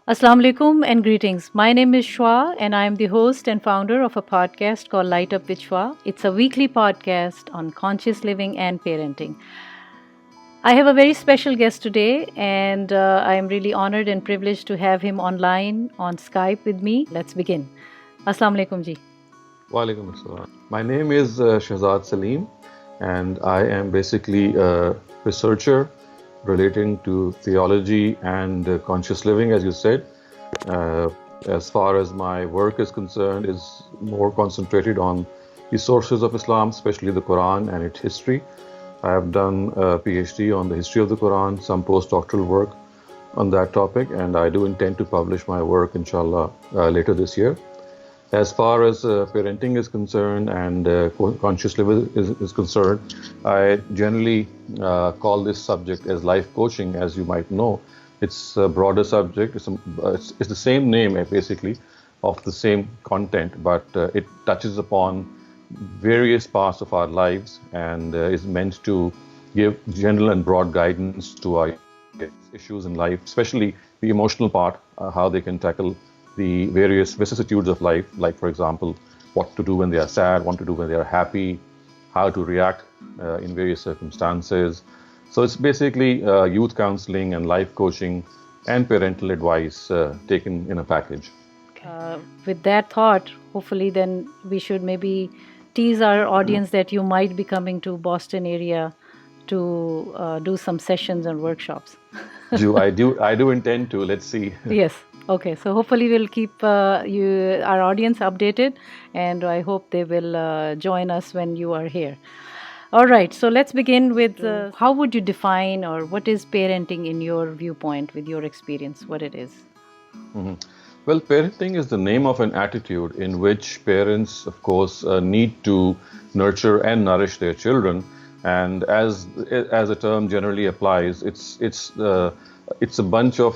Assalamu alaikum and greetings. My name is Shua and I am the host and founder of a podcast called Light Up with Shua. It's a weekly podcast on conscious living and parenting. I have a very special guest today and I am really honored and privileged to have him online on Skype with me. Let's begin. Assalamu alaikum ji. Walaikum assalam. My name is Shehzad Saleem, and I am basically a researcher relating to theology and conscious living, as you said. Uh, as far as my work is concerned, is more concentrated on the sources of Islam, especially the Qur'an and its history. I have done a PhD on the history of the Quran, some postdoctoral work on that topic, and I do intend to publish my work, inshallah, later this year. As far as parenting is concerned and conscious living is concerned, I generally call this subject as life coaching, as you might know. It's a broader subject. It's the same name, basically, of the same content, but it touches upon various parts of our lives and is meant to give general and broad guidance to our issues in life, especially the emotional part, how they can tackle the various vicissitudes of life, like, for example, what to do when they are sad, what to do when they are happy, how to react in various circumstances. So it's basically youth counseling and life coaching and parental advice taken in a package. With that thought, hopefully then we should maybe tease our audience that you might be coming to Boston area to do some sessions and workshops. I do intend to. Let's see. Yes. Okay. So hopefully we'll keep our audience updated, and I hope they will join us when you are here. All right. So let's begin with how would you define or what is parenting in your viewpoint, with your experience, what it is? Mhm. Well, parenting is the name of an attitude in which parents, of course, need to nurture and nourish their children. And as the term generally applies, it's a bunch of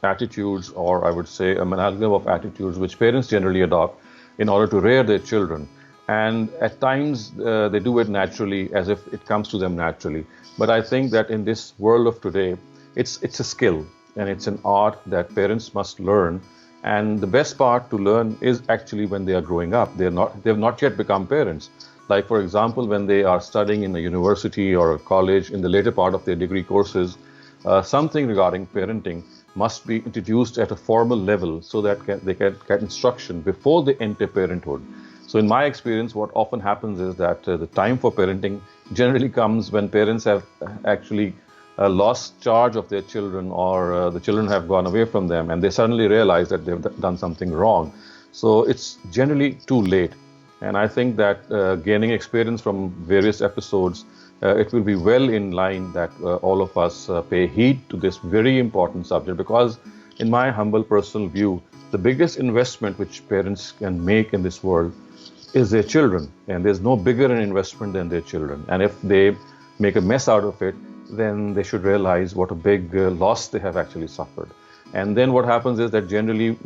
attitudes, or I would say a amalgam of attitudes, which parents generally adopt in order to rear their children. And at times they do it naturally, as if it comes to them naturally. But I think that in this world of today, it's a skill and it's an art that parents must learn. And the best part to learn is actually when they are growing up. They've not yet become parents. Like, for example, when they are studying in a university or a college, in the later part of their degree courses, something regarding parenting must be introduced at a formal level so that they can get instruction before they enter parenthood. So in my experience, what often happens is that the time for parenting generally comes when parents have actually lost charge of their children, or the children have gone away from them and they suddenly realize that they've done something wrong. So it's generally too late. And I think that gaining experience from various episodes, it will be well in line that all of us pay heed to this very important subject, because in my humble personal view, the biggest investment which parents can make in this world is their children. And there's no bigger an investment than their children. And if they make a mess out of it, then they should realize what a big loss they have actually suffered. And then what happens is that generally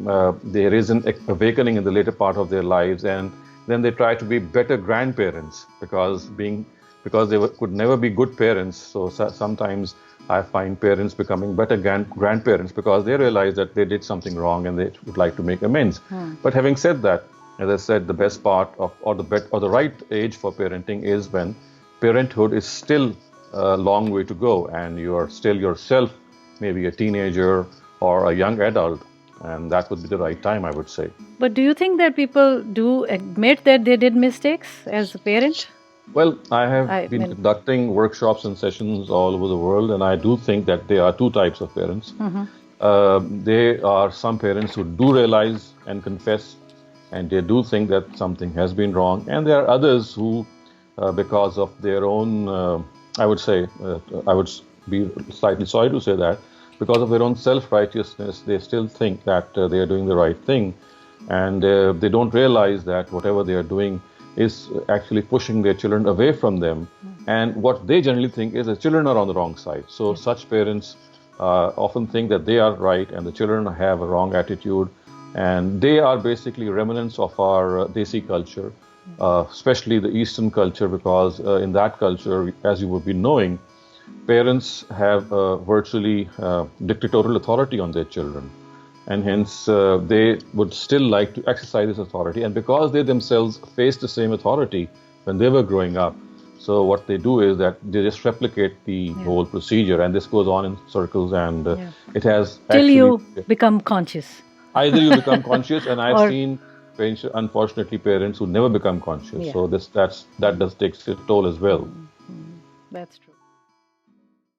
there is an awakening in the later part of their lives, and then they try to be better grandparents because they could never be good parents. So sometimes I find parents becoming better grandparents because they realize that they did something wrong and they would like to make amends. But having said that, as I said, the best part of or the right age for parenting is when parenthood is still a long way to go and you are still yourself maybe a teenager or a young adult. And that would be the right time, I would say. But do you think that people do admit that they did mistakes as a parent? Well, I have been conducting workshops and sessions all over the world, and I do think that there are two types of parents. There are some parents who do realize and confess, and they do think that something has been wrong. And there are others who, because of their own, I would be slightly sorry to say that, because of their own self-righteousness, they still think that they are doing the right thing. And they don't realize that whatever they are doing is actually pushing their children away from them. And what they generally think is the children are on the wrong side. So such parents often think that they are right and the children have a wrong attitude. And they are basically remnants of our Desi culture, especially the Eastern culture, because in that culture, as you would be knowing, parents have virtually dictatorial authority on their children, and hence they would still like to exercise this authority. And because they themselves faced the same authority when they were growing up, so what they do is that they just replicate the whole procedure, and this goes on in circles, and it has till actually you become conscious. either you become conscious, and I've seen unfortunately parents who never become conscious. So that does take its toll as well. That's true.